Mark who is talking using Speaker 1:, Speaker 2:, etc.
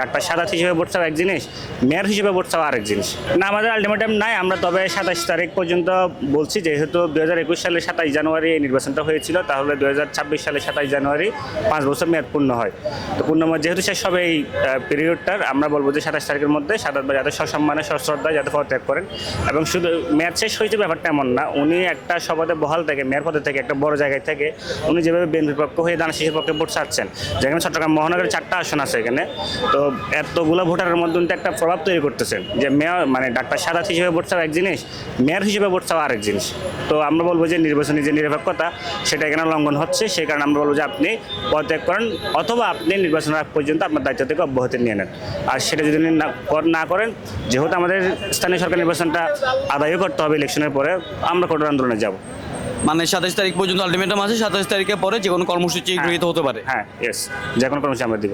Speaker 1: Doctor Saadat হিসেবে vote চাওয়া এক জিনিস, মেয়র হিসেবে ভোট চাওয়া আরেক জিনিস। না, আমাদের আলটিমেটাম নাই। আমরা তবে 27 তারিখ পর্যন্ত বলছি, যেহেতু 2021 সালে 27 জানুয়ারি এই নির্বাচনটা হয়েছিল, তাহলে 2026 সালে 27 জানুয়ারি 5 বছর মেয়াদ পূর্ণ হয়। তো পূর্ণমেয়াদ যেহেতু শেষ হবে এই পিরিয়ডটার, আমরা বলবো যে 27 তারিখের মধ্যে সাদাত ভাই যাতে সসম্মানে সশ্রদ্ধায় যাতে পদত্যাগ করেন। এবং শুধু মেয়াদ শেষ হয়েছে ব্যাপারটা এমন না, উনি একটা সপদে বহাল থেকে, মেয়র পদে থেকে, একটা বড় জায়গায় থেকে উনি যেভাবে বিএনপির পক্ষ হয়ে দানা শিশুর পক্ষে ভোট চাচ্ছেন, যেখানে চট্টগ্রাম মহানগরের 4টা আসন আছে এখানে, তো এতগুলো ভোটারের মধ্যে উনি একটা প্রভাব তৈরি করতেছেন যে মেয়র মানে ডাক্তার সাদাত হিসেবে ভোট চাওয়া এক জিনিস, মেয়র হিসেবে ভোট চাওয়া আরেক জিনিস। তো আমরা বলবো যে নির্বাচনী যে নিরপেক্ষতা সেটা এখানে লঙ্ঘন হচ্ছে, সেই কারণে আমরা বলবো যে আপনি পদত্যাগ করেন, অথবা আপনি নির্বাচনের আগ পর্যন্ত আপনার দায়িত্ব থেকে অব্যাহতি নিয়ে নেন। আর সেটা যদি না করেন, যেহেতু আমাদের স্থানীয় সরকার নির্বাচনটা আদায়ও করতে হবে ইলেকশনের পরে, আমরা কঠোর আন্দোলনে যাব।
Speaker 2: মানে 27 তারিখ পর্যন্ত আলটিমেটাম আছে, 27 তারিখের পরে যে কোনো কর্মসূচি গৃহীত হতে পারে।
Speaker 1: হ্যাঁ, ইয়েস, যে কোনো কর্মসূচি আমরা দিব।